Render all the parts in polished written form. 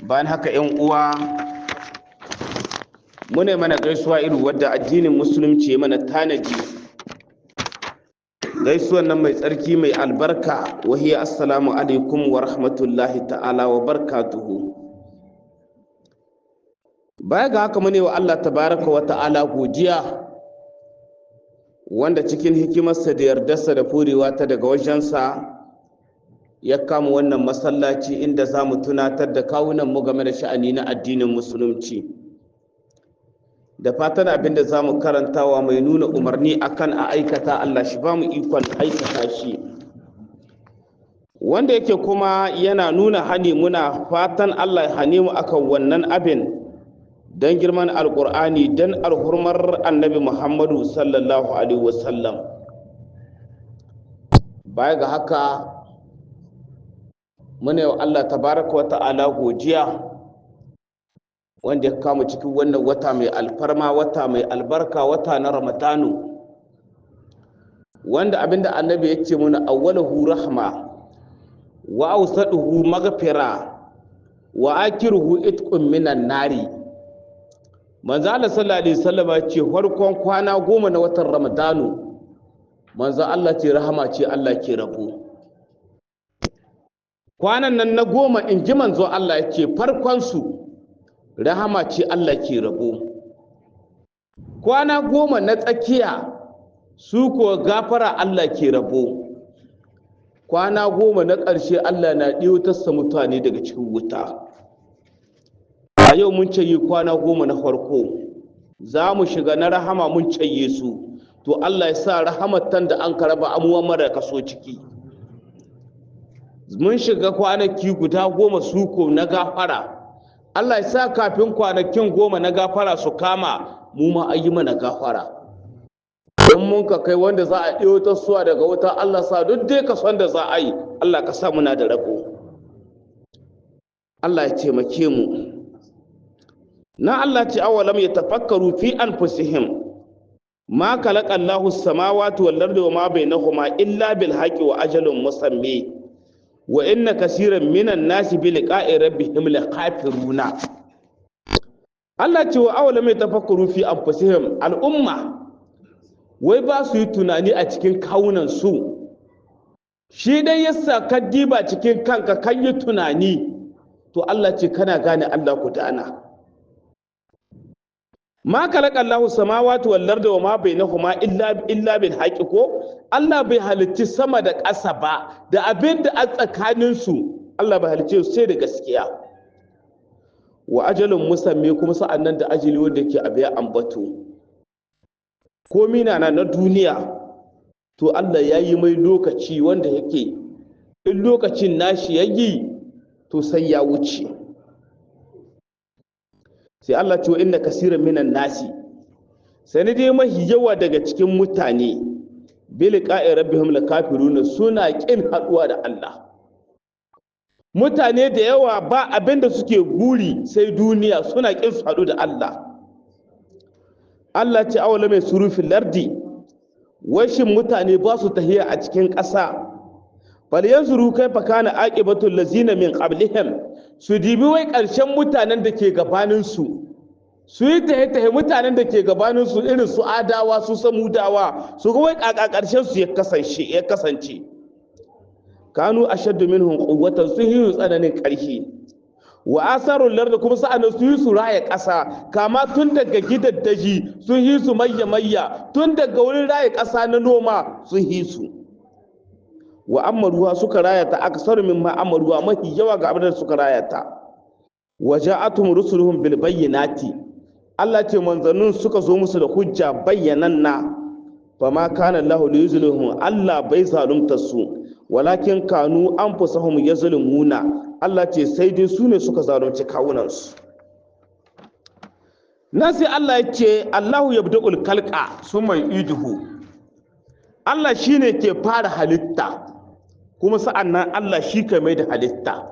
bayan haka yan uwa mune mana gaisuwa irin wadda addinin musulunci mana tanadi. Gaisuwan nan mai tsarki mai albarka wahiya assalamu alaikum wa rahmatullahi ta'ala wa barakatuhu. Baya ga haka mune wa Allah tabaraka wa ta'ala godiya wanda cikin hikimarsa da yardarsa da furewa ta daga wajensa ya kama wannan masallaci inda za mu tunatar da kawunan mu game da sha'ani na addinin musulunci, da fatan abinda za mu karantawa mai nuna umarni akan a aikata Allah shi ba mu ikon aikata shi, wanda yake kuma yana nuna hani muna fatan Allah ya hane mu akan wannan abin don girman alkur'ani don alhurmar annabi Muhammadu sallallahu alaihi wasallam. Baya ga haka muna yau Allah tabaraka wa ta'ala godiya wanda ya kama cikin wannan wata mai alfarma, wata mai albarka, wata na Ramadanu, wanda abinda annabi ya ce mana awwaluhu rahma wa awsaduhu maghfira wa akhiruhu itqun minan nari. Manzo Allah sallallahu alaihi wasallam ya ce farkon kwana 10 na watan Ramadanu manzo Allah ce rahama ce Allah ke rabo. Kwanan nan na 10 in ji manzo Allah ya ce farkon su rahama ce Allah ke rabo. Kwana 10 na tsakiya su ko gafara Allah ke rabo. Kwana 10 na ƙarshe Allah na ɗiyotarsa mutane daga cikin wuta. A yau mun cayi kwana 10 na farko za mu shiga na rahama mun caye su, to Allah ya sa rahamatan da an karaba amuwa mara kaso ciki. Mun shiga kwanaki guda 10 su ko na gafara, Allah ya sa kafin kwanakin 10 na gafara su kama mu ma ayi mana gafara. Don mun ka kai wanda za a ɗiyo ta suwa daga wuta, Allah sa duk dai ka son da za a yi, Allah ka sa muna da rabo. Allah ya taimake mu. Na Allah ce awalam yatafakkaru fi anfusihim ma khalaqa Allahu as-samawati wal ardi wa ma bainahuma illa bil haqqi wa ajalin musammi wa inna kaseeran minan nasi bi liqa'i rabbihim lakafiruna. Allah ce wa awalam yatafakkaru fi anfusihim, al'umma wai ba su yi tunani a cikin kawunan su. Shi dai yasa ka diba cikin kanka kan yi tunani, to Allah ce kana gane Allah ku dana. Ma khalaqa Allahu samawati wal ardi wa ma bainahuma illa bil haqqi, ko Allah bai halicci sama da ƙasa ba da abin da a tsakanin su, Allah bai halicce su sai da gaskiya. Wa ajalun musammi, kuma sa'annan da ajali wanda yake abiya ambato. Ko mina na duniya to Allah ya yi mai lokaci wanda yake in lokacin nashi yayi to sai ya wuce. Sai Allah ce wa inna kaseeran minan nasi, sai dai mahi yawa daga cikin mutane bil qa'i rabbihim lakafiruna, suna kin haduwa da Allah. Mutane da yawa ba abinda suke guri sai duniya, suna kin su hadu da Allah. Allah ce awala mai surufin lardi, washin mutane ba su tahiya a cikin ƙasa. Bal yanzuru kaifa kana aqibatul lazina min qablihim, su dibi wai ƙarshen mutanen da ke gabaninsu, su yi tahe mutanen da ke gabaninsu irin su adawa su samudawa, su ga wai ƙaƙa ƙarshen su ya kasance. Kanu ashaddu minhum quwwatan, su yi tsananin ƙarfi. Wa asarul larda, kuma sa'annan su yi su raya ƙasa, kama tun daga gidaddaji sun yi su mayya tun daga wurin raya ƙasa na noma sun yi su. Wa amaruwa suka rayata aksaru mimma amaruwa, mafi yawa ga abin da suka rayata. Wa ja'atuhum rusuluhum bil bayyinati, Allah ce manzannun suka zo musu da hujja bayyananna. Fa ma kana Allahu liyuzlihum, Allah bai zalunta su, walakin kanu anfusahum yazlimuna, Allah ce sai dai su ne suka zalunci kawunan su. Nan sai Allah ya ce Allahu yabda'ul khalqa summa yu'iduhu, Allah shine ke fara halitta kuma sa'annan Allah shi ka mai da halitta.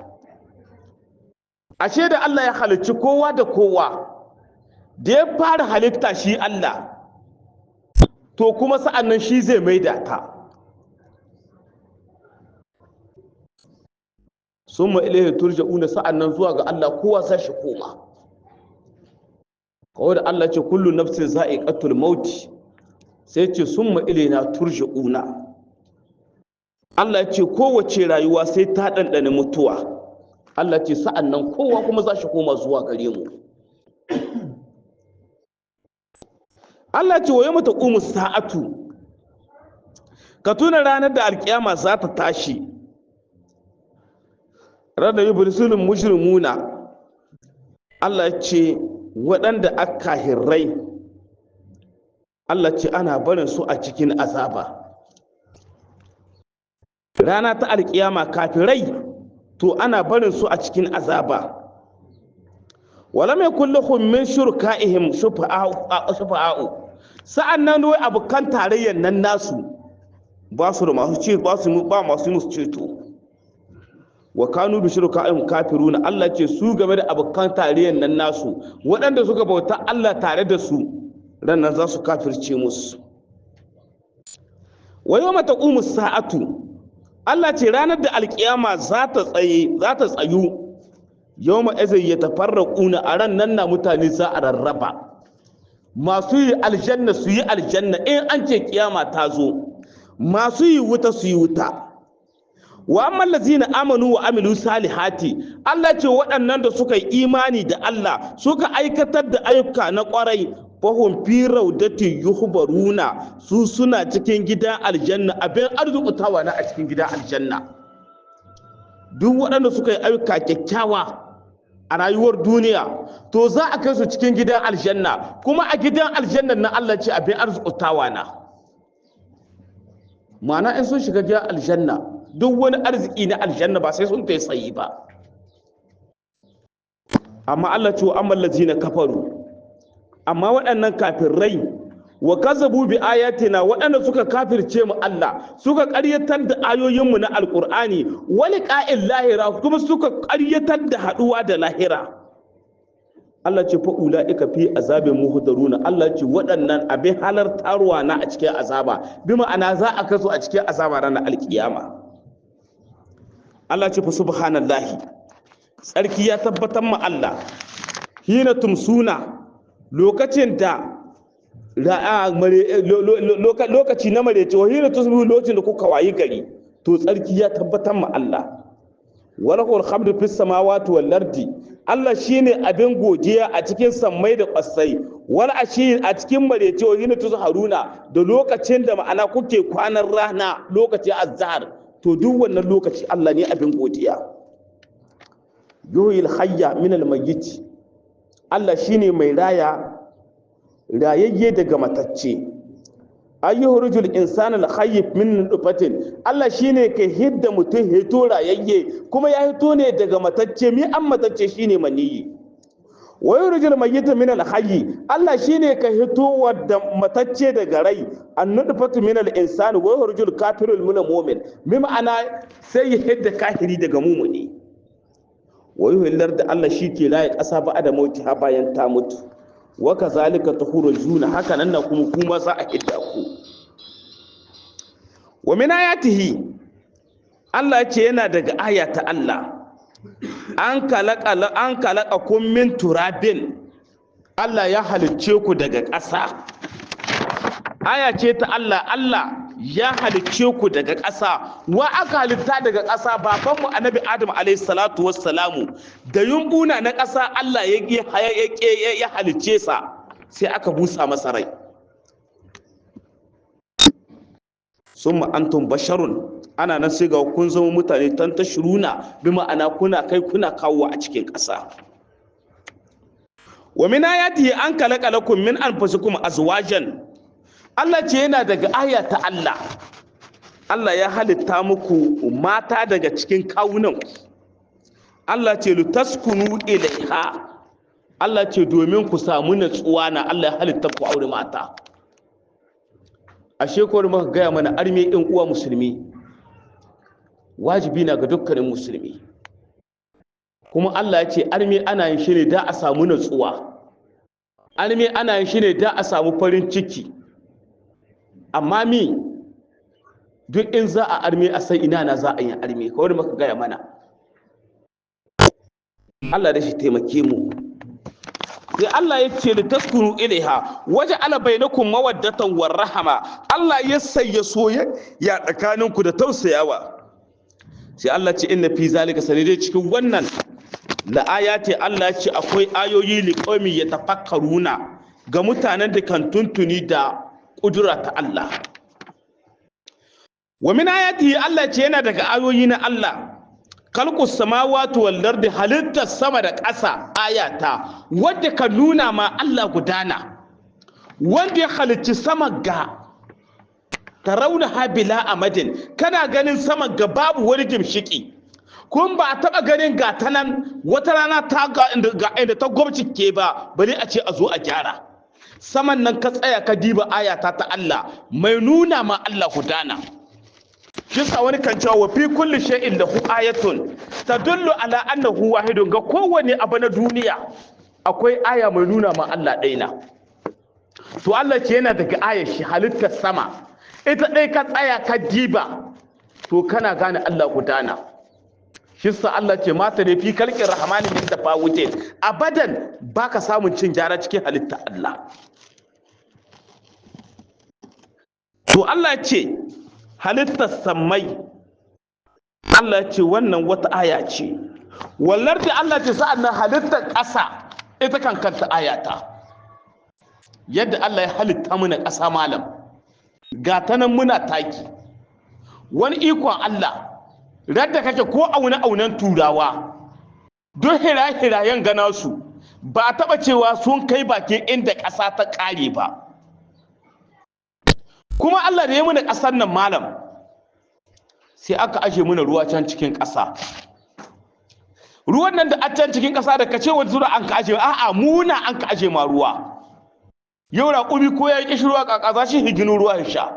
Ashe da Allah ya halicci kowa da kowa, da ya fara halitta shi Allah, to kuma sa'annan shi zai mai da ta. summa ilayhi turja'una, sa'annan zuwa ga Allah kowa sai shi koma. Kawai da Allah ce kullu nafsin za'iqatul maut, sai ce summa ilayna turja'una. Allah ce kowace rayuwa sai ta dandane mutuwa. Allah ce sa'annan kowa kuma za shi koma zuwa gare mu. Allah ce wa yawma taqumu sa'atu, ka tuna ranar da alkiyama za ta tashi. Ranar yubrisul mujrimuna, Allah ce waɗanda aka hirrai, Allah ce ana barin su a cikin azaba. Rana ta alkiyama kafirai to ana barin su a cikin azaba. Walam yakul lahum min shurakaihim shufa'a'u, sa'annan wai abukan tarayyar nan nasu ba su da masu ce ba masu musu ceto. Wa kanu bi shurakaihim kafiruna, Allah ce su game da abukan tarayyar nan nasu waɗanda suka bauta Allah tare da su ran nan za su kafirce musu. Wa yawma taqumu sa'atu, Allah ce ranar da alkiyama za ta tsayu. Yawma izin yatafarraquna, a ran nan na mutane za a rarraba. Masu yi aljanna su yi aljanna in an ce kiyama ta zo, masu yi wuta su yi wuta. Wa amman lazina amanu wa amilu salihati, Allah ce waɗannan da suka yi imani da Allah suka aikatar da ayyuka na ƙwarai, fahum fi raudati yuhbaruna, su suna cikin gidan aljanna, abin arzikutawa na a cikin gidan aljanna. Duk waɗanda suka yi ayyuka kyakkyawa a rayuwar duniya to za a kai su cikin gidan aljanna, kuma a gidan aljanna na Allah ce abin arzikutawa na. Ma'ana in sun shiga gidan aljanna duk wani arziki na aljanna ba sai sun ta tsayi ba. Amma Allah ce wa amman lazina kafaru, amma waɗannan kafirai wa kazzabu bi ayatina, waɗanda suka kafirce mu Allah, suka ƙaryatar da ayoyinmu na alƙur'ani, wani ƙa'in lahira, kuma suka ƙaryatar da haɗuwa da lahira. Allah ce fa ula'ika fi azabin muhdaruna, Allah ce waɗannan abin halartarwa na a cikin azaba, bi ma'ana za a kaso a cikin azaba ranar alkiyama. Allah ce fa subhanallahi, tsarki ya tabbatar ma Allah, hina tumsuna, lokacin da lokaci na marece, wa hina tusbihu, lokacin da kuka wayi gari, to tsarki ya tabbatar ma Allah. Walahul hamdu fis samawati wal ardi, Allah shine abin godiya a cikin sammai da ƙasai. Wal ashi, a cikin marece, wa hina tuzharuna, da lokacin da ma'ana kuke kwanan rana, lokacin azhar, to duk wannan lokaci Allah ne abin godiya. Yuhyil hayya min al mayyit, Allah shine mai rayayye daga matacce. Ayyuhurujul insana al-khayyib min nufatin, Allah shine kai hidda mutum hito rayayye, kuma ya hito ne daga matacce. Mi an matacce shine maniyi. Wa yurujul mayyita min al-hayy, Allah shine kai hito wadda matacce daga rai. An-nutfatu min al-insani wa yurujul kafirul min al-mu'min, mi ma'ana sai ya hidda kafiri daga mumuni. Wa yuhillar da Allah shi ke laye ƙasa ba da mauti ha bayan ta mutu. Wa kazalika tukhrajuna, haka nan na kuma za a hidda ku. Wa min ayatihi, Allah ce yana daga ayata Allah, an kalaka kun min turabin, Allah ya halicce ku daga ƙasa. Aya ce ta Allah, Allah ya halicce ku daga ƙasa. Wa aka halitta daga ƙasa? Babanmu annabi Adam alayhi salatu wassalamu, da yumbuna na ƙasa Allah ya halicce sa, sai aka busa masa rai. Summa antum basharun, ana nan sai ga kun zama mutane tantashuruna, bi ma'ana kuna kai kuna kawo a cikin ƙasa. Wa min ayatihi an khalaqa lakum min anfusikum azwajan, Allah ce yana daga aya ta Allah, Allah ya halitta muku mata daga cikin kawunan. Allah ce litaskunu ilaiha, Allah ce domin ku samu natsuwa na Allah ya halitta ku aure mata. Ashe ko muka gaya mana arme ɗin uwa musulmi wajibi na ga dukkanin musulmi, kuma Allah ya ce arme ana yin shi ne da a samu natsuwa, arme ana yin shi ne da a samu farin ciki. Amma duk in za a arme a sai ina na za a yi arme, kawai muka gaya mana Allah da shi taimake mu. Sai Allah ya ce litaskunu ilaiha waja'ala bainakum mawaddatan war rahama. Allah ya sayya soyayya tsakaninku da tausayawa. Sai Allah ce inna fi zalika sanide cikin wannan la ayati, Allah ce akwai ayoyi liqaumi yatafakkaruna ga mutanen da kan tuntuni da kudura ta Allah. Wa min ayatihi, Allah ce yana daga ayoyi na Allah khalqus samawati wal ardi, halittar sama da ƙasa ayata wanda ka nuna ma Allah gudana, wanda ya halicci sama ga tarawna habila amadin, kana ganin sama ga babu wani gimshiki, kun ba a taɓa ganin ga ta nan wata rana ta ga inda ta gwamcike ba, bari a ce a zo a gyara saman nan. Ka tsaya ka diba ayata ta Allah mai nuna ma Allah gudana. Shi sa wani kan cewa wa fi kulli shay'in lahu ayatun tadullu ala annahu wahidun, ga kowane abu na duniya akwai aya mai nuna ma Allah ɗaya na. To Allah ce yana daga ayar shi halittar sama, ita ɗaya ka tsaya ka diba to kana gane Allah gudana. Shi sa Allah ce mata ne fi kalkin rahmani min tafawutin, abadan baka samun cin gyara cikin halitta Allah. To Allah ce halittar sammai, Allah ce wannan wata aya ce. Wallar da Allah ce sa'an nan halittar ƙasa ita kan kanta ayata. Yadda Allah ya halitta muna ƙasa malam, ga ta nan muna taki. Wani ikon Allah, radda kake ko aune-aunen turawa, don hira-hirayen gana su, ba a taɓa cewa sun kai bakin inda ƙasa ta ƙare ba. Kuma Allah da ya muna ƙasar nan malam, sai aka ashe muna ruwa can cikin ƙasa. Ruwan nan da a can cikin ƙasa da kace wani zura an ka ashe, a'a muna an ka ashe ma ruwa. Yau raƙumi ko ya yi ƙishirwa ƙaƙaza shi higinin ruwa ya sha.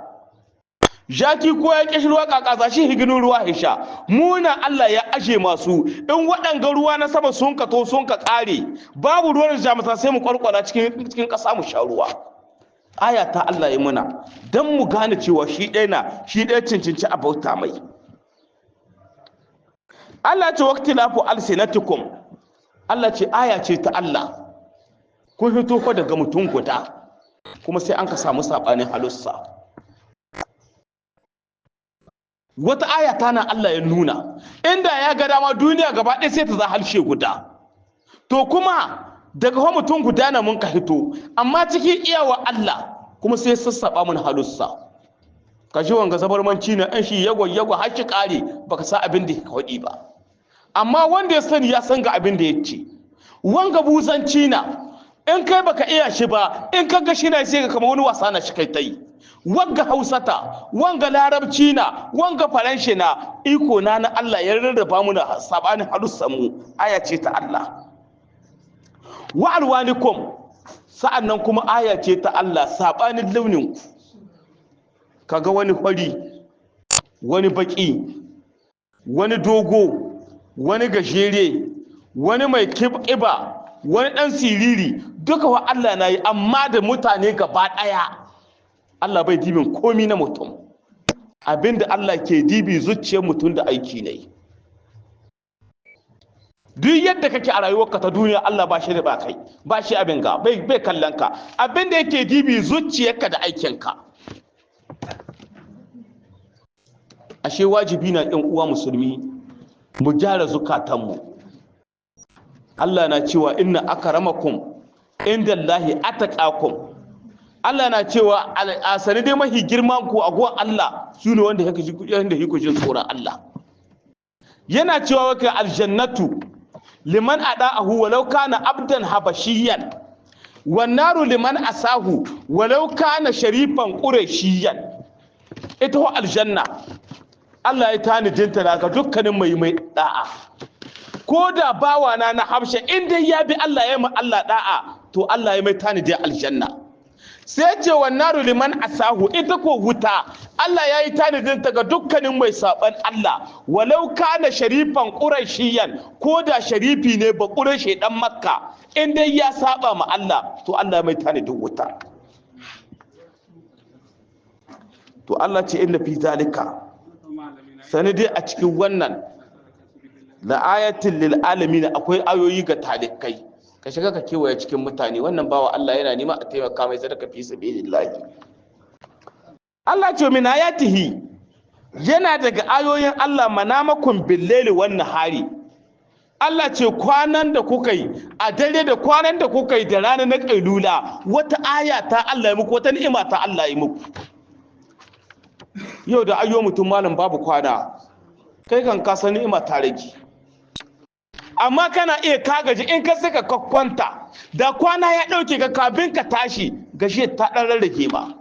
Jaki ko ya ƙishirwa ƙaƙaza shi higinin ruwa ya sha. Muna Allah ya ashe masu, in waɗanga ruwa na sama sun ka to sun ka ƙare, babu ruwan jamasa sai mu ƙwarƙwara cikin ƙasa mu sha ruwa. Aya ta Allah ya muna don mu gane cewa shi ɗaya na, shi ɗaya cincinci a bauta mai. Allah ce waqti lafu alsinatikum, Allah ce aya ce ta Allah, kun fito ko daga mutum guda kuma sai an ka samu saɓanin halussa. Wata aya ta na Allah ya nuna, inda ya ga dama duniya gaba ɗaya sai ta za halshe guda. To kuma daga wa mutum guda na mun ka hito, amma cikin iyawa Allah kuma sai sassaɓa mun halussa. Ka ji wanga zabarmanci na ɗan shi yago har shi ƙare baka sa abin da ka faɗi ba, amma wanda ya sani ya san ga abin da ya ce. Wanga buzanci na in kai baka iya shi ba, in ka ga shi na sai ka kama wani wasa na shi kai ta yi. Wanga hausata, wanga larabci na, wanga faranshi na, iko na Allah ya rarraba mu na sabanin halussan mu. Aya ce ta Allah. Wa alwanikum, sa'annan kuma aya ce ta Allah sabanin launin ku. Kaga wani fari, wani baki, wani dogo, wani gajere, wani mai kiba, wani dan siriri, duka wa Allah na yi, amma da mutane gaba daya Allah bai dibin komi na mutum. Abinda Allah ke dibi zuciyar mutum da aiki ne. Duk yadda kake a rayuwarka ta duniya, Allah ba shi da ba kai, ba shi abin ga bai kallon ka. Abin da yake dibi zuciyarka da aikinka. Ashe wajibi na ɗan uwa musulmi mu gyara zukatanmu. Allah na cewa inna akramakum indallahi ataqakum. Allah na cewa a sanidai mahi girman ku a gon Allah shine wanda yake jin tsoron Allah. Yana cewa waka aljannatu liman ada'ahu walau kana abdan habashiyan, wan naru liman asahu walau kana sharifan qurashiyan. Ita ho aljanna Allah ya tanijinta daga dukkanin mai da'a, ko da bawana na habsha in dai ya bi Allah ya ma Allah da'a, to Allah ya mai tanijin aljanna. Sai ce wan naru liman asahu, ita ko wuta Allah ya yi tanijinta ga dukkanin mai saban Allah, walau kana sharifan qurashiyan, ko da sharifi ne ba qurashi dan Makka, in dai ya saba ma Allah, to Allah ya mai tanijin wuta. To Allah ce inna fi zalika, sani dai a cikin wannan la ayatin lil alamin akwai ayoyi ga talikai ka shiga ka kewaye cikin mutane wannan bawa Allah yana nema a taimaka mai sadaka fi sabilillah. Allah ce min ayatihi yana daga ayoyin Allah manamakum bil-laili wan-nahari. Allah ce kwanan da kuka yi a dare da kwanan da kuka yi da rana na kailula wata aya ta Allah ya muku wata ni'ima ta Allah ya muku. Yau da ayyo mutum malam babu kwana kai kan ka san ni'ima ta rage. Amma kana iya kagaji in ka saka kwanta da kwana ya dauke ka kafin ka tashi gashi ta dan rarrage ba.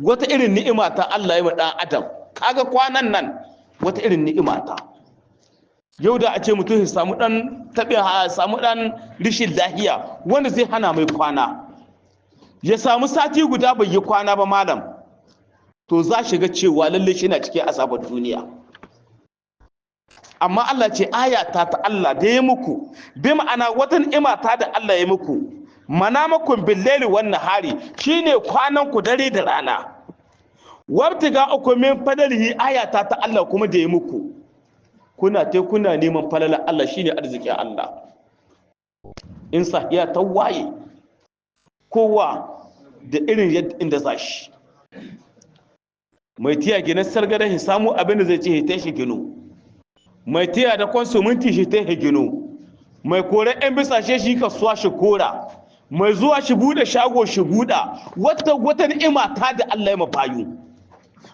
Wata irin ni'ima ta Allah ya ma dan adam kaga kwanan nan wata irin ni'ima ta. Yau da a ce mutum ya samu dan samu dan rishin lahiya wanda zai hana mai kwana ya samu sati guda bai yi kwana ba malam to za shiga cewa lalle shi na cikin azabar duniya. Amma Allah ce ayata ta Allah da ya muku bi ma'ana wata ni'ima ta da Allah ya muku manamakum bil-laili wan-nahari shine kwanan ku dare da rana wabtiga uku min fadalihi ayata ta Allah kuma da ya muku kuna neman falala Allah shine arzikin Allah. In sahiya ta waye kowa da irin yadda inda zashi mai tiya gina sargada shi samu abin da zai ce ta shi gino mai tiya da konsuminti shi ta gino mai kore yan bisashe shi kasuwa shi kora mai zuwa shi bude shago shi buda wata ni'ima ta da Allah ya mabayu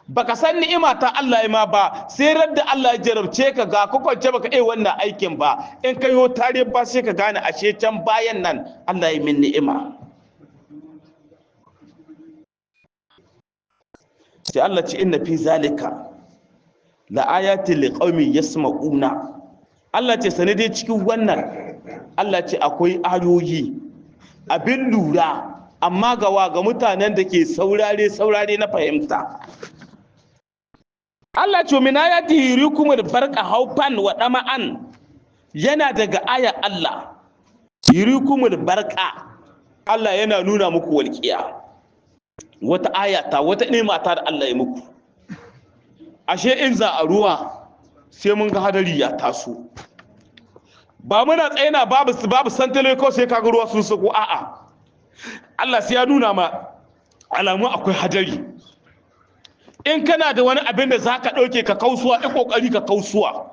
baka san ni'ima ta Allah ya ma ba sai radda Allah ya jarabce ka ga kwance baka wannan aikin ba in kai ho tare ba sai ka gane ashe can bayan nan Allah ya min ni'ima. Sai Allah ce inna fi zalika la ayatin liqaumin yasma'una. Allah ce sane dai cikin wannan Allah ce akwai ayoyi abin lura amma ga mutanen da ke saurare na fahimta. Allah ce min ayati yurikumul barqa haufan wa dama'an yana daga aya Allah yurikumul barqa Allah yana nuna muku walqiya wata ayata wata ni'ima ta da Allah ya muku ashe in za a ruwa sai mun ga hadari ya taso ba muna tsayina babu santale ko sai kaga ruwa sun sako a'a Allah sai ya nuna ma alamu akwai hadari in kana da wani abin da zaka dauke ka kausuwa da kokari ka kausuwa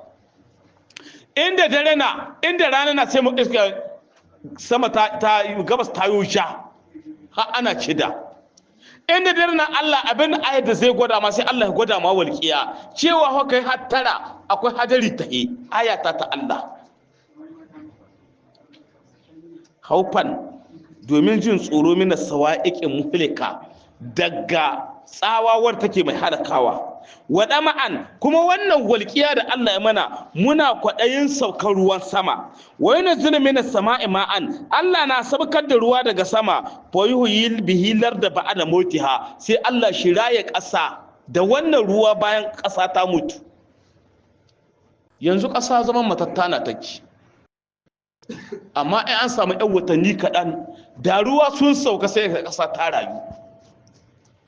inda dare na inda rana na sai mu iska sama ta gabas tayo sha har ana cida inda dare na Allah abin ayat da zai gwada ma sai Allah ya gwada ma walqiya cewa ho kai hattara akwai hadari tahe ayata ta Allah haufan domin jin tsoro mina sawa'iqin muhlika daga tsawawar take mai halakawa wada ma'an kuma wannan walƙiya da Allah ya mana muna kwaɗayin saukar ruwan sama wa yunzilu minas sama'i ma'an Allah na sabkar da ruwa daga sama fa yuhyil bihi larda ba'da mautiha sai Allah shi raye ƙasa da wannan ruwa bayan ƙasa ta mutu yanzu ƙasa zaman matattana take amma in an samu 'yan watanni kaɗan da ruwa sun sauka sai ka ƙasa ta rayu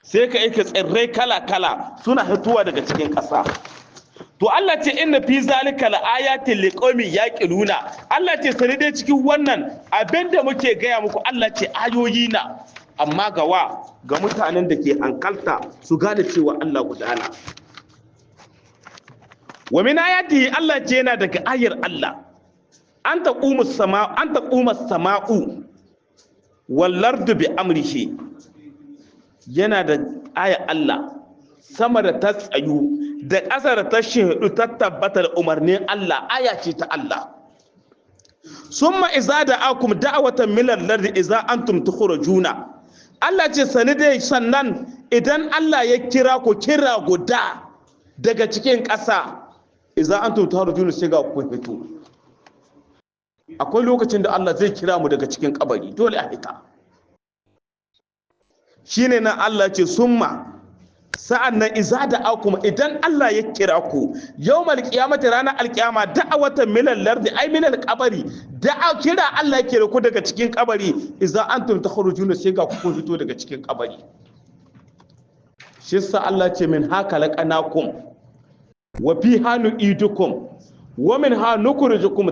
sai ka aika tsirrai kala-kala suna hituwa daga cikin ƙasa to Allah ce inna fi zalika laayatin liqaumin yaqiluna Allah ce sani dai cikin wannan abinda muke gaya muku Allah ce ayoyi na amma ga mutanen da ke hankalta su gane cewa Allah gudana wa min ayatihi Allah ce yana daga ayar Allah an taquma as-sama'u wal ardu bi amrihi yana da aya Allah sama da ta tsayu da ƙasa da ta shehudu ta tabbata da umarnin Allah aya ce ta Allah summa iza da'akum da'watan min al-ardi iza antum tukhrajuna Allah ce sani dai sannan idan Allah ya kira ku kira guda daga cikin ƙasa iza antum tukhrajuna sai ga ku fito akwai lokacin da Allah zai kira mu daga cikin kabari dole a hita shine nan Allah ce summa sa'annan iza da akum idan Allah ya kira ku yawmal qiyamati ranar alqiyama da'awatan minal lardi ay minal qabri da'a kira Allah ya kira ku daga cikin kabari iza antum takhrujuna sai ga ku fito daga cikin kabari shi sa Allah ce min haka laqanakum wa fi hanu idukum wa minha nukhrijukum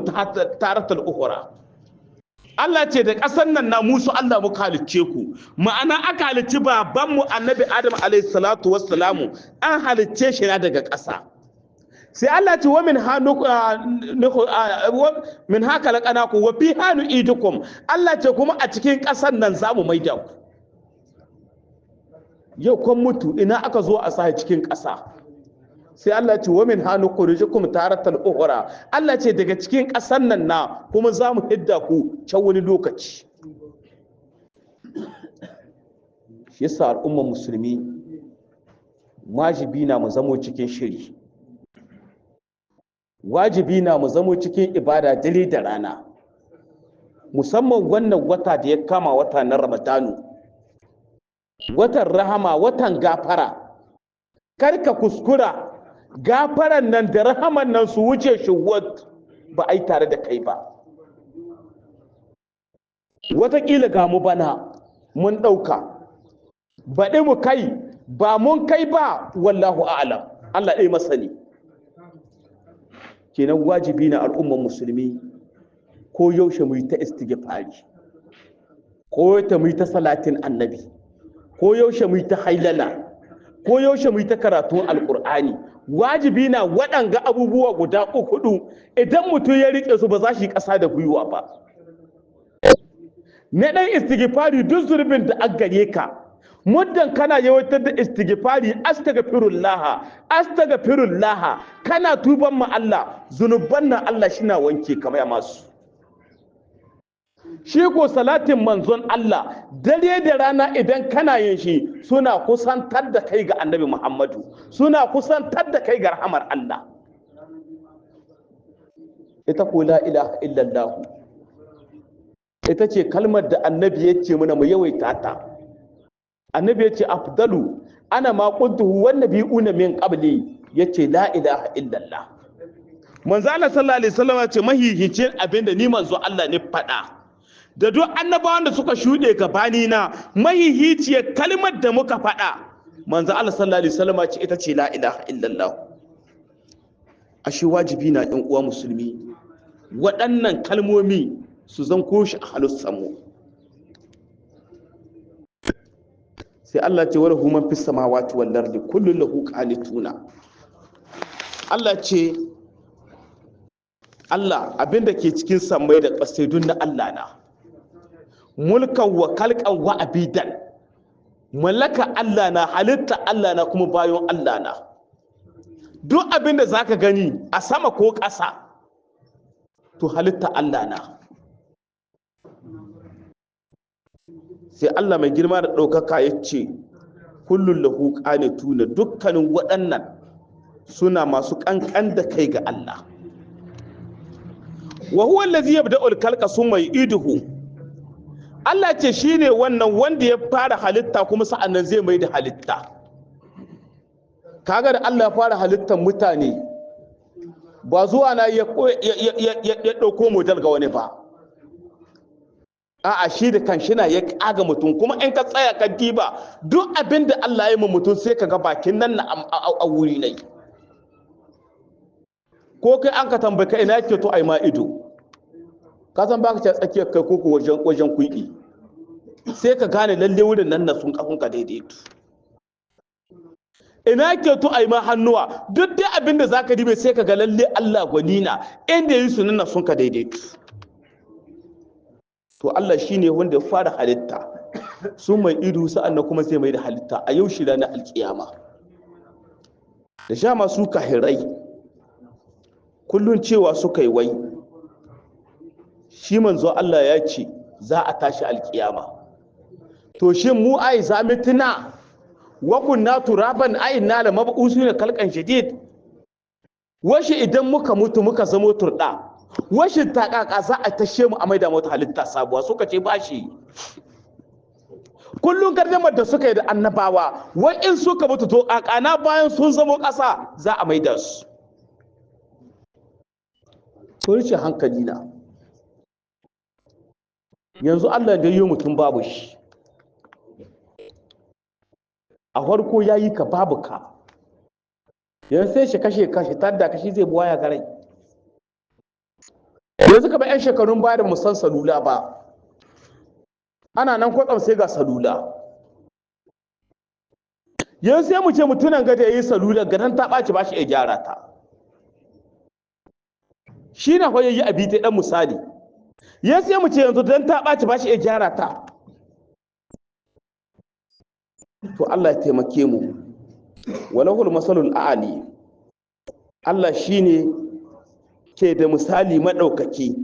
taratal ukhra. Allah ce da ƙasar nan na musu Allah muka halicce ku, ma'ana aka halicci babanmu annabi Adam alaihi salatu wassalamu an halicce shi na daga ƙasa. Sai Allah ce wa min haka laƙanaku wa fi hannu idukum. Allah ce kuma a cikin ƙasar nan za mu maida ku. Yau kun mutu ina aka zo a sa cikin ƙasa. Sai Allah ce wa min hannu kurijukum taratal ukhra. Allah ce daga cikin ƙasar nan na kuma za mu hidda ku can wani lokaci. Shi yasa al'ummar musulmi wajibi na mu zamo cikin shiri. Wajibi na mu zamo cikin ibada dare da rana, musamman wannan wata da ya kama wata na Ramadanu, watan rahama, watan gafara. Karka kuskura gafaran nan da rahaman nan su wuce shi ba a yi tare da kai ba. Wataƙila ga mu bana mun ɗauka, baɗi mu kai ba mun kai ba, wallahu a'lam, Allah ɗaya masani. Kenan wajibi na al'ummar musulmi ko yaushe mu yi ta istighfari, ko ta mu yi ta salatin annabi, ko yaushe mu yi ta hailala, ko yaushe mu yi ta karatun alqur'ani. Wajibi na waɗanga abubuwa guda hudu idan mutum ya rike su ba za shi ƙasa da gwiwa ba. Na ɗan istighfari duk zurbin da aka gare ka, muddan kana yawatar da istighfari, astaghfirullah, kana tuban ma Allah, zunuban nan Allah shina wanke kamar ya masu. Shi ko salatin manzon Allah dare da rana idan kana yin shi suna kusantar da kai ga annabi Muhammadu, suna kusantar da kai ga rahamar Allah. Ita ko la ilaha illallah ita ce kalmar da annabi ya ce mana mu yawaita ta. Annabi ya ce afdalu ana ma qultuhu wan nabiyuna min qabli, yace la ilaha illallah. Manzo Allah sallallahu alaihi wasallam ya ce mahihicin abinda ni manzo Allah ne faɗa da duk annabawan da suka shuɗe gabani na, mahihiciyar kalmar da muka faɗa manzo Allah sallallahu alaihi wasallam ya ce ita ce la ilaha illallah. Ashe wajibi na ɗan uwa musulmi waɗannan kalmomi su zan koshi a halussanmu. Sai Allah ce wala human fis samawati wal ardi kullu lahu qanituna. Allah ce Allah abinda ke cikin sammai da ƙasai dun na Allah na, mulkan wa kalqan wa abidan, mallaka Allah na, halitta Allah na, kuma bayon Allah na. Duk abinda zaka gani a sama ko ƙasa to halitta Allah na. Sai Allah mai girma da ɗaukaka ya ce kullum lahu qanituna, dukkanin waɗannan suna masu ƙanƙan da kai ga Allah. Wa huwa allazi yabda'ul khalqa summa yu'iduhu. Allah ce shine wannan wanda ya fara halitta kuma sa'annan zai mai da halitta. Kaga da Allah ya fara halittar mutane ba zuwa na ya ɗauko model ga wani ba. A'a, shi da kanshi na ya kaga mutum, kuma in ka tsaya ka diba duk abin da Allah ya yi mutum sai ka ga bakin nan na a wuri nai. Ko kai an ka tambaye ka ina yake to ai ma ido, ka san baka ce tsakiyar kai ko wajen kuɗi, sai ka gane lalle wurin nan na sun kafin ka daidaitu. Ina yake to ai ma hannuwa, duk dai abin da zaka dibe sai ka ga lalle Allah gwani na, inda yi su nan na sun ka daidaitu. To Allah shine wanda ya fara halitta, sun mai ido sa'annan kuma sai mai da halitta a yau shi ranar alkiyama. Da sha masu kahirai kullun cewa suka yi wai shi manzo Allah ya ce za a tashi alkiyama. To shin mu ai zamitina wa kunna turaban ai na la mab'usuna kalkan shadid, washi idan muka mutu muka zamo turda, washin takaka za a tashe mu a maida mata halitta sabuwa? Suka ce ba shi. Kullun gardamar da suka yi da annabawa wai in suka mutu to kakana bayan sun zamo ƙasa za a maida su. To rice hankali na yanzu Allah da yi mutum babu shi, a farko ya yi ka babu ka, yanzu sai shi kashe tar da kashi zai buwaya garai. yanzu kamar 'yan shekarun baya da musan salula ba, ana nan kwatsam sai ga salula. Yanzu sai mu ce mutunan gada ya yi salula gadan ta ɓaci ba shi ya gyara ta, shi na kwaye yi abi ta ɗan misali. Yanzu sai mu ce yanzu dan ta ɓaci ba shi ya gyara ta. To Allah ya taimake mu, walahul masalul a'ali. Allah shine ke da misali madaukaki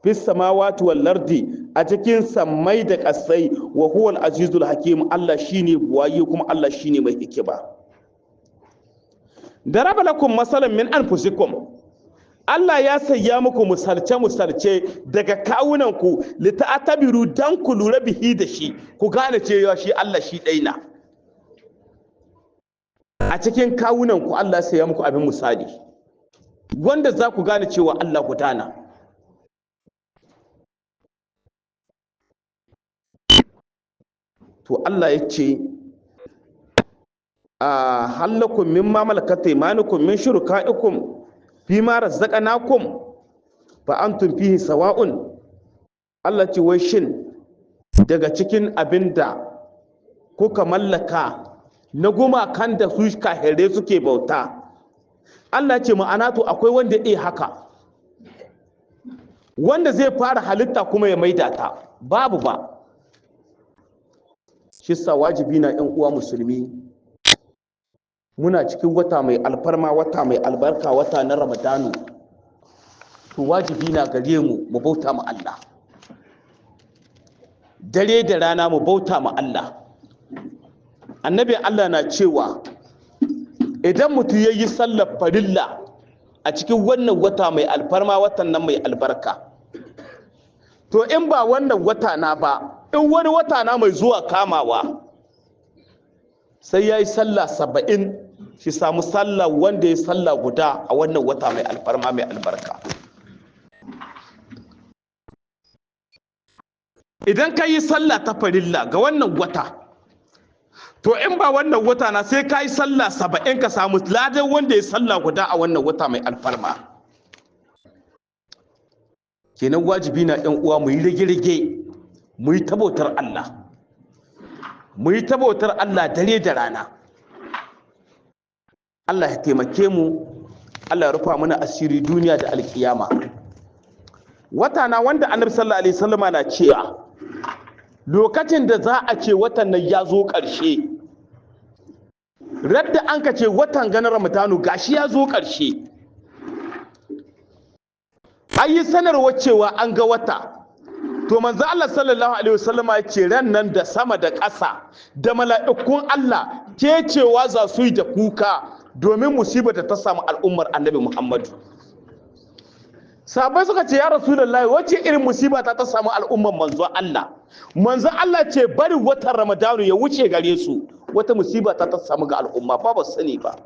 fis samawati wal lardi, a cikin sammai da kasai, wa huwal azizul hakim. Allah shine buwaye kuma Allah shine mai hikima. daraba lakum masalan min anfusikum, Allah ya sayya muku misalce daga kawunanku, lita'tabiru dan ku lura bihi da shi, ku gane cewa shi Allah shi daina. A cikin kawunanku Allah sai ya muku abin misali wanda za ku gane cewa Allah gudana. To Allah ya ce a halakum mimma malakat aymanukum min shuraka'ikum fima razaqnakum fa antum fihi sawa'un. Allah ce wai shin daga cikin abinda kuka mallaka na gumakan da su kahere suke bauta, Allah ce ma'ana to akwai wanda haka, wanda zai fara halitta kuma ya maida ta? Babu ba. Shi sa wajibi na 'yan uwa musulmi, muna cikin wata mai alfarma, wata mai albarka, wata na Ramadanu. To wajibi na gare mu bauta ma Allah, dare da rana mu bauta ma Allah. Annabi Allah na cewa idan mutum ya yi sallar farilla a cikin wannan wata mai alfarma, watan nan mai albarka, to in ba wannan wata na ba, in wani wata na mai zuwa kamawa, sai ya yi sallah 70, shi samu sallah wanda ya sallah guda a wannan wata mai alfarma mai albarka. Idan ka yi sallah ta farilla ga wannan wata, to in ba wannan wata na sai ka yi sallah 70 ka samu ladan wanda ya sallah guda a wannan wata mai alfarma. Kenan wajibi na 'yan uwa mu yi rige-rige, mu yi tabautar Allah, mu yi tabautar Allah dare da rana. Allah ya taimake mu, Allah ya rufa mana asiri duniya da alkiyama. Wata na wanda Annabi sallallahu alaihi wasallama na cewa lokacin da za a ce watan nan ya zo ƙarshe, radda an ka ce watan ganin Ramadanu gashi ya zo ƙarshe, an yi sanarwa cewa an ga wata, to manzo Allah sallallahu alaihi wasallama ya ce ran nan da sama da ƙasa da mala'ikun Allah ke cewa za su yi da kuka domin musibar da ta samu al'ummar Annabi Muhammadu. Sahabbai suka ce ya Rasulullahi, wace irin musiba ta samu al'ummar manzo Allah? Manzo Allah ce bari watan Ramadanu ya wuce gare su, wata musiba ta samu ga al'umma ba sani ba.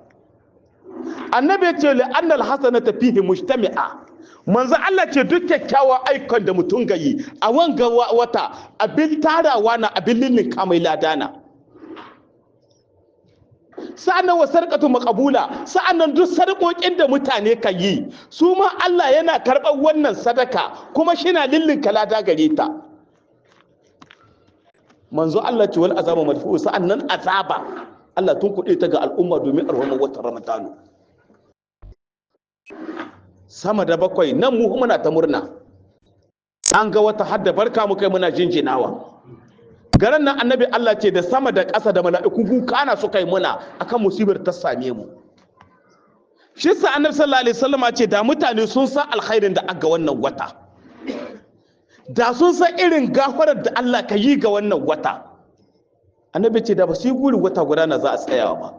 Annabi ya ce la'annal hasanata fihi mujtami'a. Manzo Allah ce duk kyakkyawan aikon da mutum gayi a wanga wata abin tarawa na abin linninka mai ladana. Sa'annan wa sarqatu maqbula, sa'annan duk sarƙoƙin da mutane kan yi su ma Allah yana karɓar wannan sadaka kuma shina lillinka lada gare ta. Manzo Allah ce wal azaba madfu, sa'annan azaba Allah tun kuɗe ta ga al'umma domin arwama watan Ramadanu. Sama da bakwai nan mu muna ta murna, an ga wata hadda barka mu kai muna jinjinawa. Garan nan Annabi Allah ce da sama da ƙasa da mala'iku kana su kai muna akan musibar ta same mu. Shi sa Annabi sallallahu alaihi wasallam ce da mutane sun san alkhairin da aka wannan wata, da sun san irin gafarar da Allah ka yi ga wannan wata, Annabi ce da ba su yi guri wata guda na za a tsayawa ba,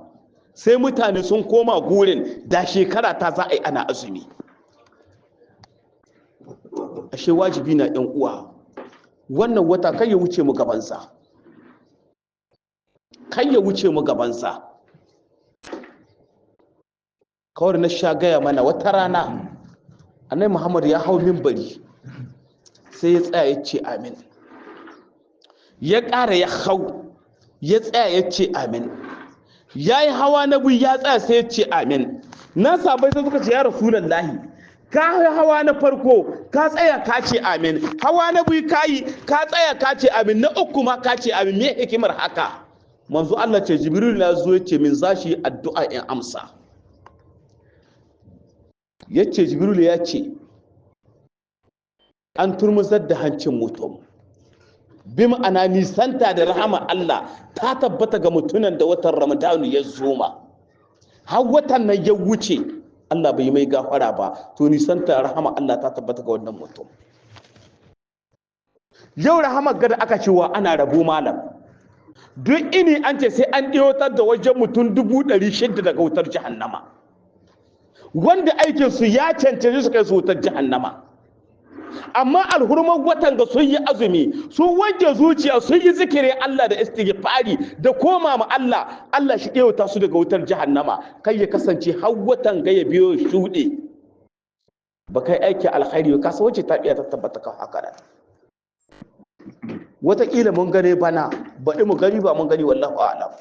sai mutane sun koma gurin da shekara ta za a yi ana azumi. Ashe wajibi na 'yan uwa, wannan wata kai ya wuce mu gabansa, kai ya wuce mu gabansa. Kawar na sha gaya mana wata rana Annabi Muhammad ya hau minbari sai ya tsaya ya ce amin, ya ƙara ya hau ya tsaya ya ce amin, ya yi hawa na biyu ya tsaya sai ya ce amin. Na sabai sai suka ce ya Rasulullahi, ka hawa na farko ka tsaya ka ce amin, hawa na biyu kayi ka tsaya ka ce amin, na uku ma ka ce amin. Me hikimar haka? Manzo Allah ce Jibril ya zo ya ce min zashi addu'a in amsa. Yace Jibril ya ce an turmuzar da hancin mutum, bi ma'ana nisanta da rahama Allah ta tabbata ga mutunan da watan Ramadanu ya zoma, har watan nan ya wuce Allah bai mai gafara ba, to nisanta rahama Allah ta tabbata ga wannan mutum. Yau rahama gada aka cewa ana rabo malam, duk ini an ce sai an ɗiyotar da wajen mutum 600,000 daga wutar jahannama, wanda aikinsu ya cancanci su kai su wutar jahannama. Amma alhurman watan ga sun yi azumi, sun wanke zuciya, sun yi zikirin Allah da istighfari da koma ma Allah, Allah shi ɗewata su daga wutar jahannama. Kai ya kasance har watan ga ya biyo shuɗe ba kai aiki alkhairi ka san wace tabiya ta tabbata kan haka da wataƙila mun gane bana baɗi mu gani ba mun gani wallahu a'lam.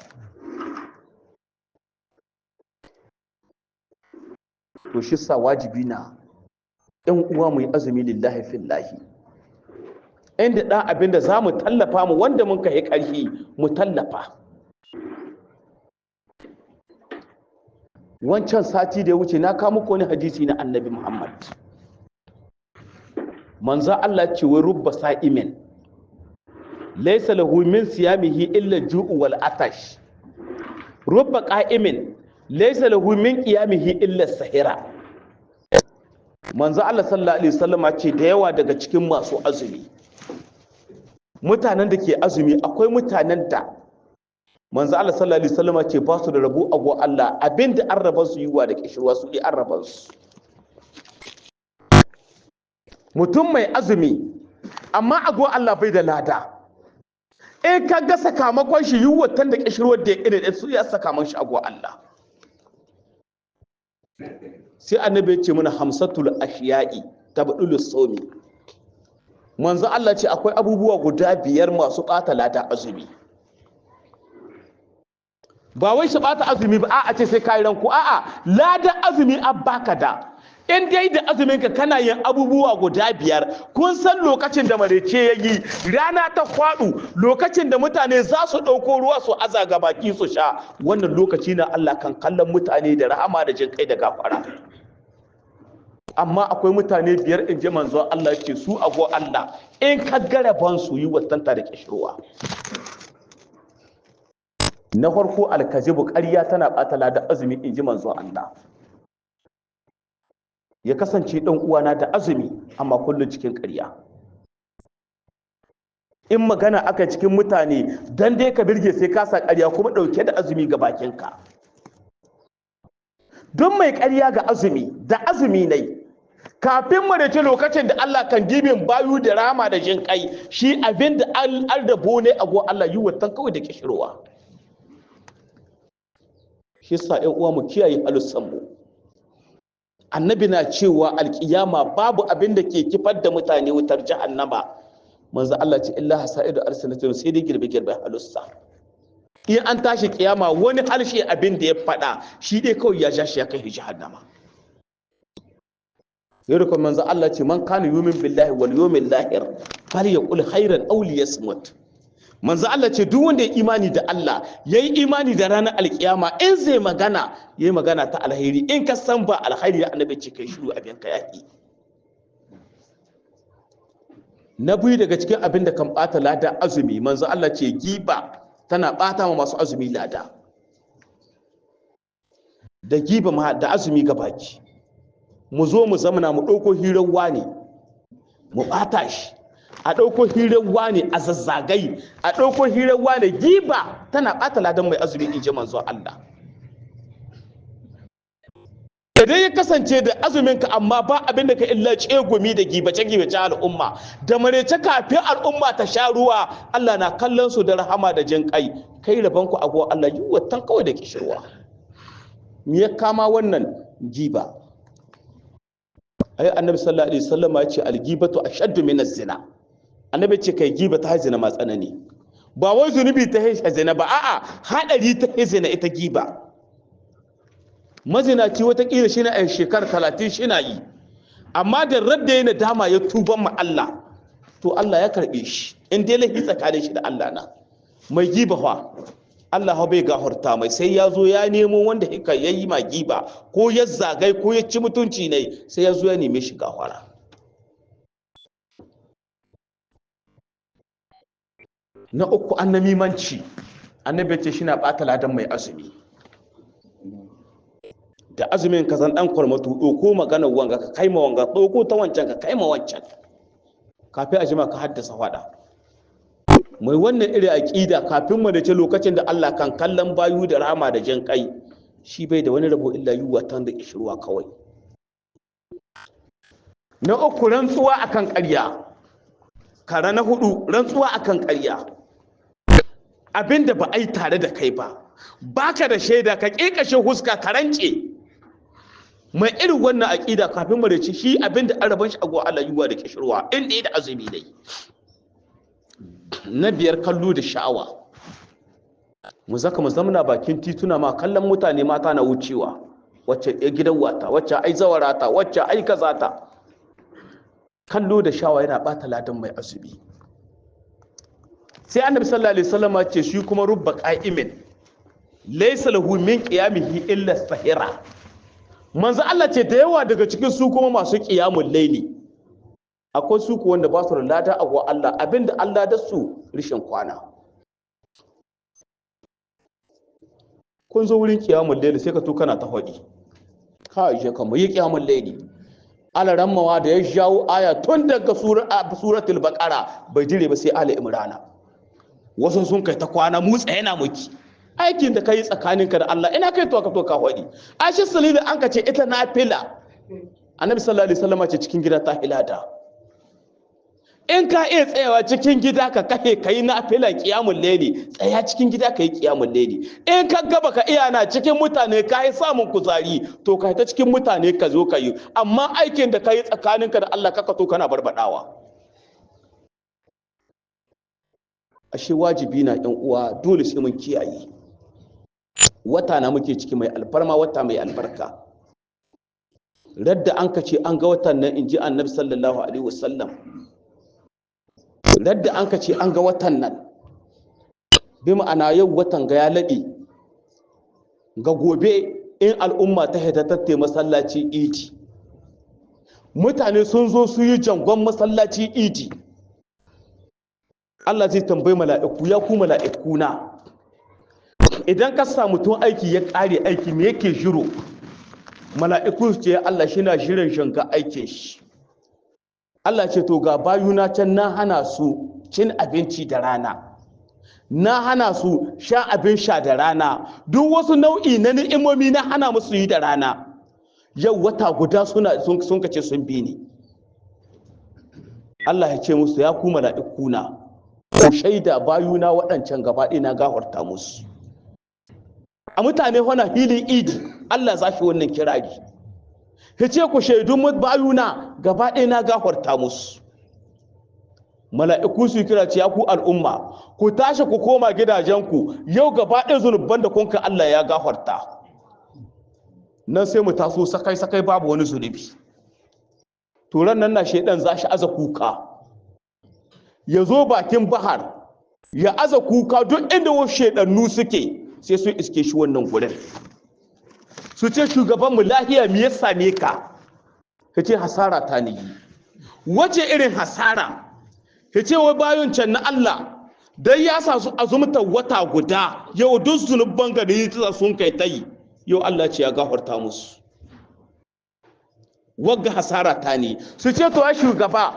To shi sa wajibi na ‘yan uwa mu yi azumi lillahi fillahi, inda ɗan abin da za mu tallafa mu wanda mun kai ƙarfi mu tallafa. Wancan sati da ya wuce na kawo muku wani hadisi na annabi Muhammad. Manzo Allah ce wa rubba sa'imin laysa lahu min siyamihi illa ju'u wal atash, rubba qa'imin laysa lahu min qiyamihi illa sahira. Manzo Allah sallallahu alaihi wasallama ce da yawa daga cikin masu azumi, mutanen da ke azumi akwai mutanen da manzo Allah sallallahu alaihi wasallama ce ba su da rabu a go Allah, abinda an raba su yiwa da kishirwa su an raba su. Mutum mai azumi amma a go Allah bai da lada, in ka ga sakamakon shi yiwa tan da kishirwar da irin su ya sakamakon shi a go Allah. Sai annabi ya ce mana hamsatul ashiya'i tabdulus sawmi. Manzo Allah ce akwai abubuwa guda 5 masu ɓata lada azumi. Ba wai su ɓata azumi ba, a'a ce sai kai ranku, a'a lada azumi an baka da. In dai da azumin ka kana yin abubuwa guda 5, kun san lokacin da marece yayi rana ta kwadu, lokacin da mutane za su dauko ruwa su aza ga baki su sha, wannan lokaci na Allah kan kallon mutane da rahama da jin kai da gafara. Amma akwai mutane 5 in ji manzon Allah ce su ago Allah in ka garaban su yi watanta da kishirwa. Na farko alkazibu, ƙarya tana ɓata ladan azumi in ji manzon Allah. Ya kasance ɗan uwana da azumi amma kullum cikin ƙarya. In magana aka cikin mutane dan dai ka birge sai ka sa ƙarya kuma ɗauke da azumi ga bakinka. Don mai ƙarya ga azumi da azumi ne, kafin mu da ce lokacin da Allah kan dibin bayu da rama da jin kai, shi abin da an rabo ne a go Allah yi watan kawai da kishirwa. Shi sa ɗan uwa mu kiyaye halussan mu. Annabi na cewa alkiyama babu abin da ke kifar da mutane wutar jahannama, manzo Allah ce illa hasaidu arsalatu, sai dai girbe halussa. In an tashi kiyama wani harshe abin da ya faɗa shi dai kawai ya ja shi ya kai jahannama. Yau kuma manzo Allah ce man kana yumin billahi wal yawmil akhir falyaqul khairan aw liyasmut. Manzo Allah ce duk wanda ya imani da Allah yayi imani da ranar alkiyama, in zai magana yayi magana ta alheri, in ka san ba alheri ya annabi ce kai shiru abin ka yaki. Na biyu daga cikin abin da kan bata lada azumi, manzo Allah ce giba tana bata ma masu azumi lada. Da giba ma da azumi gabaki, mu zo mu zamana mu ɗauko hirar wani mu bata shi, a ɗauko hirar wani a zazzagai, a ɗauko hirar wani, giba tana bata ladan mai azumi in ji manzo Allah. Idan ya kasance da azuminka amma ba abin da ka illa gumi da gibace al'umma, da marece kafin al'umma ta sha ruwa, Allah na kallon su da rahama da jin kai, kai rabanku a go Allah yi watan kawai da kishirwa. Me ya kama wannan giba? Ai annabi sallallahu alaihi wasallam ya ce al-ghibatu ashaddu min az-zina. Annabi ce kai giba ta zina ma tsanani. Ba wai zunubi ta zina ba, a'a hadari ta zina ita giba. Mazinaci watakila shi na a shekara 30 shi na yi, amma da radda yana dama ya tuban ma Allah to Allah ya karbe shi in dai laifi tsakanin shi da Allah na. Mai giba fa Allah bai gafarta mai sai ya zo ya nemo wanda hika yayi ma giba ko ya zagai ko ya ci mutunci ne sai ya zo ya neme shi gafara. Na uku annamimanci, annabi ce shi na ɓata ladan mai azumi. Da azumin ka zan ɗan kwarmatu ɗauko maganar wanga ka kai ma wanga ɗauko ta wancan ka kai ma wancan kafin a jima ka haddasa faɗa. Mai wannan iri aƙida kafin mu da ce lokacin da Allah kan kallon bayu da rama da jan kai shi bai da wani rabo illa yiwuwa tan da kishirwa kawai. Na uku rantsuwa akan ƙarya. Kara na hudu rantsuwa akan ƙarya. Abinda ba a yi tare da kai ba baka da shaida ka kekashe huska ka rance. Mai irin wannan aqida kafin mu da ci shi abinda an raban shi a go Allah yuwa da kishirwa inda da azumi dai. Na biyar kallo da sha'awa. Mu zaka mu zamna bakin tituna ma kallon mutane mata na wucewa wacce gidan wata wacce ai zawarata wacce ai kazata. Kallo da sha'awa yana bata ladan mai azumi. Sai annabi sallallahu alaihi wasallam ce shi kuma rubba qa'imin laysa lahu min qiyamihi illa sahira. Manzo Allah ce da yawa daga cikin su kuma masu qiyamul layli akwai su ku wanda ba su da lada a wa Allah abinda Allah da su rishin kwana. Kun zo wurin qiyamul layli sai ka to kana ta hadi ka je ka mu yi qiyamul layli. Alarammawa da ya jawo aya tun daga suratul baqara bai jire ba sai ali imrana. Wasu sun kai ta kwana mu tsaye na muki aikin da kai tsakaninka da Allah ina kai to ka hodi. Aisha sallallahu an ka ce ita nafila annabi sallallahu alaihi wasallam ce cikin gida ta hilada. In ka iya tsayawa cikin gida ka kai nafila qiyamul layli tsaya cikin gida kai qiyamul layli. In ka gaba ka iya na cikin mutane kai samun kuzari to kai ta cikin mutane ka zo kai amma aikin da kai tsakaninka da Allah kaka to kana barbadawa. Ashe wajibi na ɗan uwa dole sai mun kiyaye. Wata na muke ciki mai alfarma wata mai albarka. Radda an kace an ga watan nan inji Annabi sallallahu alaihi wasallam. Radda an kace an ga watan nan bi ma'ana yau watan ga ya lade. Ga gobe in al'umma ta hita tatte masallaci idi. Mutane sun zo su yi jangon masallaci idi. Allah zai tambayi mala'iku ya ku mala'iku na idan ka samu tun aiki ya kare aiki me yake jiro mala'iku su ce Allah shi na shirin shanka aikin shi. Allah ce to ga bayuna can na hana su cin abinci da rana na hana su sha abin sha da rana duk wasu nau'i na ni'imomi na hana musu yi da rana yau wata guda sun kace sun bi ni. Allah ya ce musu ya ku mala'iku na ku shaida bayuna waɗancan gaba ɗaya na gafarta musu. A mutane wana filin idi Allah za shi wannan kirari ya ce ku shaidu bayuna gaba ɗaya na gafarta musu. Mala'iku su kira ce ya ku al'umma ku tashi ku koma gidajenku yau gaba ɗaya zunuban da kunka Allah ya gafarta. Nan sai mu taso sakai babu wani zunubi. Turan nan na shaidan za shi aza kuka ya zo bakin bahar ya aza kuka duk inda wasu shaidannu suke sai sun iske shi wannan gurin su ce shugabanmu lahiya me ya same ka ka ce hasara ta ne wace irin hasara ka ce wai bayan can na Allah dai ya sa su azumta wata guda yau duk zunuban gari ta sun kai tayi yau Allah ce ya gafarta musu wagga hasara ta ne su ce to ya shugaba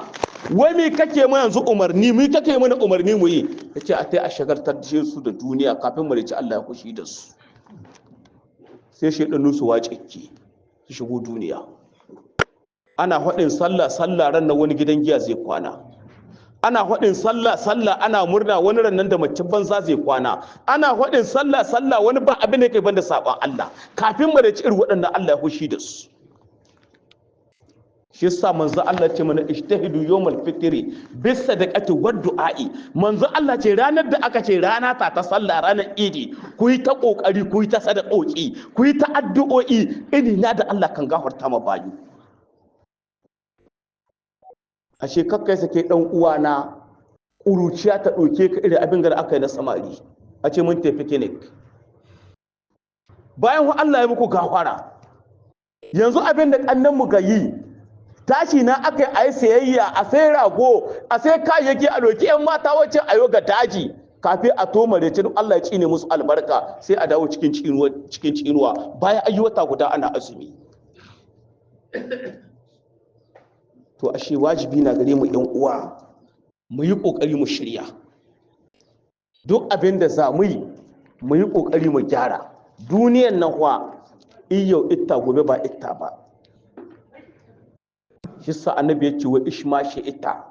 wai me kake mu yanzu umarni mu kake mana umarni mu yi yace a tai a shagartar da su da duniya kafin mu rici Allah ya kushi da su sai shedanu su wace ki su shigo duniya ana hadin sallah ran nan wani gidan giya zai kwana ana hadin sallah ana murna wani ran nan da mace banza zai kwana ana hadin sallah wani ba abin da kai banda saban Allah kafin mu rici irin waɗannan Allah ya kushi da su. Shi yasa manzo Allah ce mana ijtahidu yawmal fitri bis sadaqati wad du'a'i manzo Allah ce ranar da aka ce rana ta sallah ranar idi ku yi ta kokari ku yi ta sadakoki ku yi ta addu'o'i na da Allah kan gafarta ma bayu ashe kakkai sake dan uwana ƙuruciya ta ɗauke ka irin abin da aka yi na samari a ce mun tafi clinic bayan Allah ya muku gafara yanzu abin da kannan mu ga yi tashi na aka yi a yi sayayya a sai rago a sai kayayyaki a doki yan mata wacce a yau ga daji kafin a toma da duk Allah ya cine musu albarka sai a dawo cikin cinuwa bayan ayyuka guda ana azumi to ashe wajibi na gare mu yan uwa mu yi kokari mu shirya duk abin da za mu yi kokari mu gyara duniyan nan kuwa yau itta gobe ba itta ba shi sa annabi ya ce wa ishma shi itta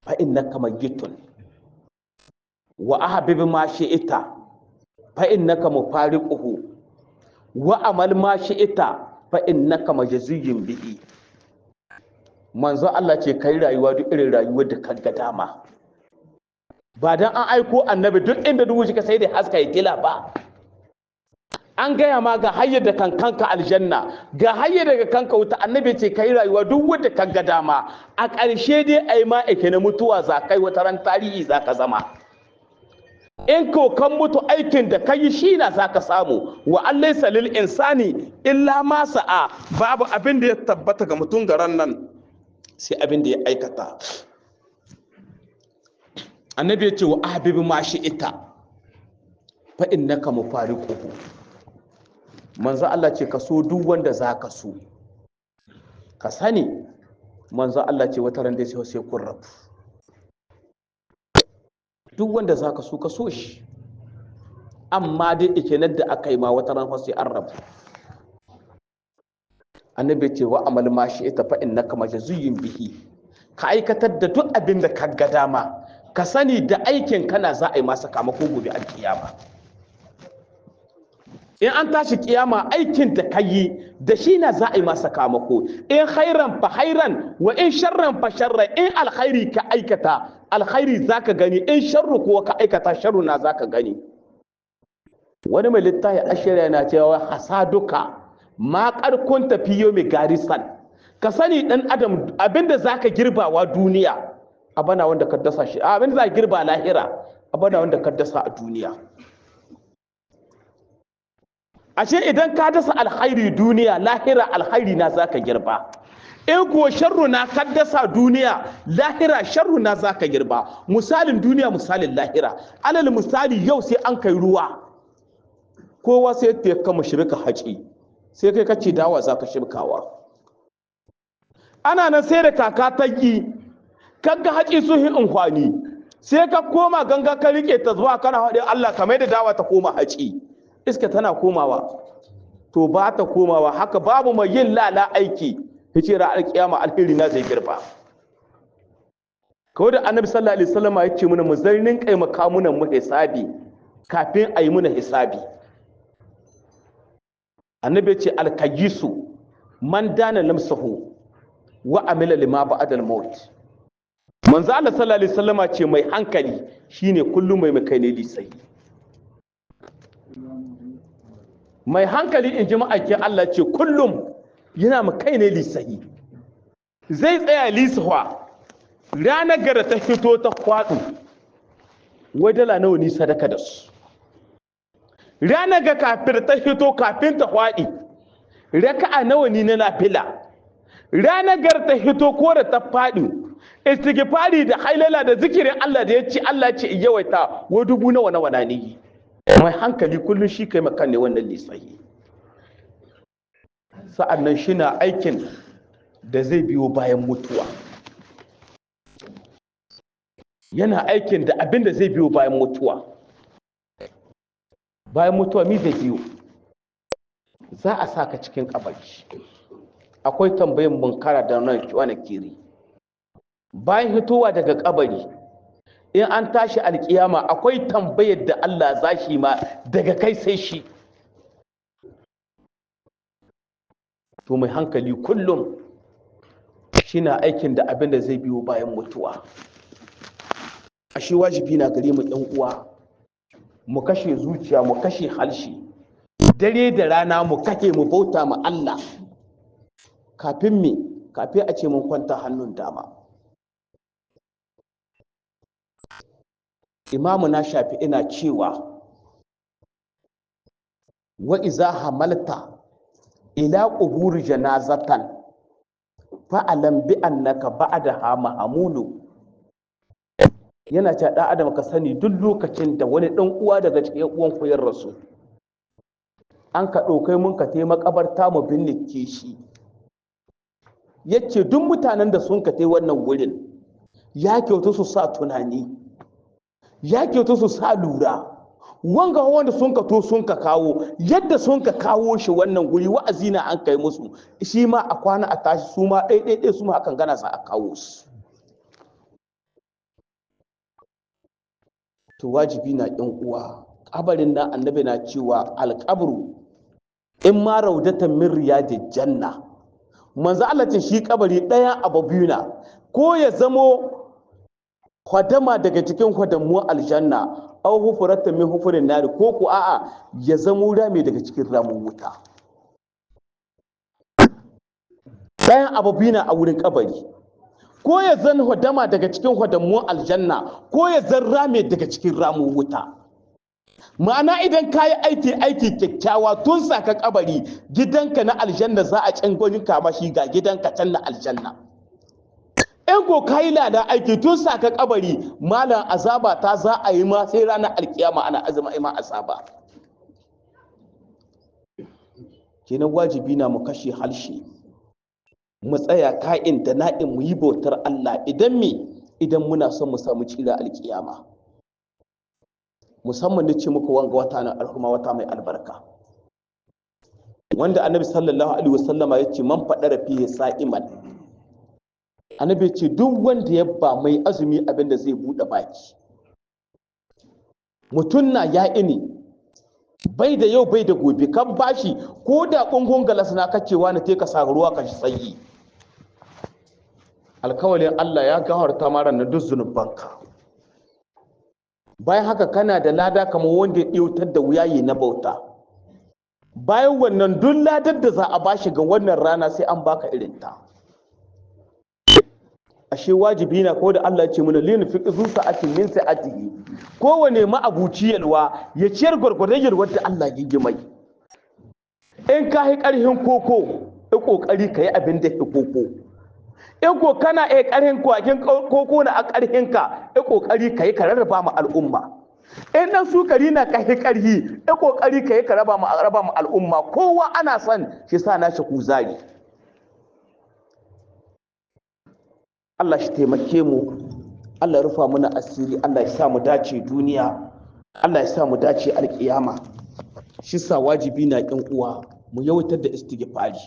fa innaka mayyitun wa ahbib ma shi itta fa innaka mufariquhu wa amal ma shi itta fa innaka majziyun bihi manzo Allah ce kai rayuwa duk irin rayuwar da ka ga dama ba dan an aiko annabi duk inda dubu shi ka sai da haska ya kila ba an gaya ma ga hayyar da kanka aljanna ga hayyar daga kanka wuta annabi ce kai rayuwa duk wanda ka ga dama a ƙarshe dai ai ma ake na mutuwa za kai wata ran tarihi za ka zama in ko kan mutu aikin da kai shi na za ka samu wa allaysa lil insani illa ma sa'a babu abin da ya tabbata ga mutum garan nan sai abin da ya aikata annabi ya ce wa ahbibi ma shi ita fa innaka mufariquhu manzo Allah ce ka so duk wanda za ka so ka sani manzo Allah ce wata ran dai sai kun rabu duk wanda za ka so shi amma dai ikenar da aka yi ma wata ran sai an rabu annabi ce wa amal ma shi ita fa innaka majziyun bihi ka aikatar da duk abin da ka ga dama ka sani da aikin kana za a yi masa sakamako gobe a kiyama in an tashi kiyama aikin da kayi da shi na za a yi masa sakamako in khairan fa khairan wa in sharran fa sharran in alkhairi ka aikata alkhairi zaka gani in sharru kuwa ka aikata sharru na zaka gani wani mai littafi ashirya yana cewa hasaduka ma karkun tafiyo mai garisan ka sani dan adam abinda zaka girbawa duniya abana wanda ka dasa shi abinda za girba lahira abana wanda ka dasa a duniya ashe idan ka dasa alkhairi duniya lahira alkhairi na zaka girba in kuwa sharru na ka dasa duniya lahira sharru na zaka girba misalin duniya misalin lahira alal misali yau sai an kai ruwa kowa sai ya kama shirka haci sai kai kace dawa zaka shirkawa ana nan sai da kaka ta yi kaga haci sun yi amfani sai ka koma ganga ka rike ta zuwa kana haɗe Allah kamar da dawa ta koma haci iska tana komawa to ba ta komawa haka babu mai yin lala aiki yace ra alkiyama alheri na zai girba kawai da annabi sallallahu alaihi wasallam ya ce mana mu zarnin kai makamunan mu hisabi kafin ayi muna hisabi annabi ya ce alkayisu man dana lamsahu wa amila lima ba'da al-maut manzo Allah sallallahu alaihi wasallam ce mai hankali shine kullum mai kai ne lisai mai hankali in ji ma'aikin Allah ce kullum yana mu kai ne lisai zai tsaya lisahwa ranar gara ta fito ta kwadu wai dala nawa ni sadaka da su ranar ga kafir ta fito kafin ta kwadi raka'a nawa ni na nafila ranar gar ta fito ko da ta fadi istighfari da hailala da zikirin Allah da yace Allah ce yawaita wa dubu nawa na ne mai hankali kullun shi kai makan ne wannan lissahi sa'annan shi na aikin da zai biyo bayan mutuwa yana aikin da abin da zai biyo bayan mutuwa mi zai biyo za a saka cikin kabari akwai tambayin munkara da nan wani kiri bayan hitowa daga kabari in an tashi alkiyama akwai tambayar da Allah za shi ma daga kai sai shi to mai hankali kullum shi na aikin da abin da zai biyo bayan mutuwa ashe wajibi na gare mu ɗan uwa mu kashe zuciya mu kashe halshi dare da rana mu kake mu bauta ma Allah kafin me kafin a ce mun kwanta hannun dama. Imamu na shafi ina cewa wa iza hamalta ila qubur janazatan fa'alam bi annaka ba'daha mahmulu. Yana cewa ɗan adam ka sani duk lokacin da wani ɗan uwa daga cikin uwan ku ya rasu an ka ɗaukai mun ka tai makabarta mu binnike shi, yace duk mutanen da sun ka tai wannan wurin ya kyautu su sa tunani, ya kyautu su sa lura. Wanga wanda sun ka to sun ka kawo yadda sun ka kawo shi wannan guri wa'azi na an kai musu, shi ma a kwana a tashi su ma ɗaiɗaiɗai su ma akan gana sa a kawo su. To wajibi na ƴan uwa, kabarin na annabi na cewa alƙabru in ma raudatan min riyadil janna. Manzo Allah ce shi kabari ɗaya abu biyu na, ko ya zamo hadama daga cikin hadamu aljanna aw hufuratan min hufurin nari, ko ku a'a ya zamo rami daga cikin ramin wuta. Ɗayan abu biyu na a wurin kabari, ko ya zan hadama daga cikin hadamu aljanna, ko ya zan rami daga cikin ramin wuta. Ma'ana idan ka yi aiki kyakkyawa tun saka kabari, gidanka na aljanna za a cangonin kama shi ga gidanka can na aljanna. In ko ka yi lada aiki tun saka kabari, malam azaba ta za a yi ma sai ranar alkiyama ana azama ma azaba. Kenan wajibi na mu kashe halshe, mu tsaya ka'in da na'in mu yi bautar Allah idan muna son mu samu cira alkiyama. Musamman da ce muku wanga wata na alhurma, wata mai albarka, wanda annabi sallallahu alaihi wasallama ya ce man faɗa rafiye sa'iman. Annabi ce duk wanda ya ba mai azumi abin da zai buɗe baki, mutum na ya ini bai da yau bai da gobe, kan bashi ko da ƙungun galas na kacewa na teka sa ruwa ka shi sanyi, alkawalin Allah ya gafarta mara na duk zunubanka. Bayan haka kana da lada kamar wanda ya ɗautar da wuyayi na bauta. Bayan wannan duk ladar da za a bashi ga wannan rana sai an baka irinta. Ashe wajibi na ko da Allah ya ce mana lin fiqh zu sa'atin min sa'atihi, kowane ma'abuci yalwa ya ciyar gwargwadon yalwar da Allah ya yi mai. In ka yi ƙarhin koko, yi ƙoƙari ka yi abin da ya koko. In ko kana ƙarhin kwakin koko na a ƙarhinka, yi ƙoƙari ka yi ka rarraba ma al'umma. In ɗan sukari na ƙarhi, yi ƙoƙari ka yi ka raba ma al'umma. Kowa ana son shi sa na shi kuzari. Allah shi taimake mu, Allah ya rufa mana asiri, Allah ya sa mu dace duniya, Allah ya sa mu dace alƙiyama. Shi sa wajibi na ƴan uwa mu yawatar da istighfari.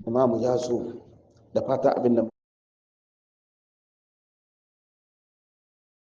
Imamu ya zo da fata abin da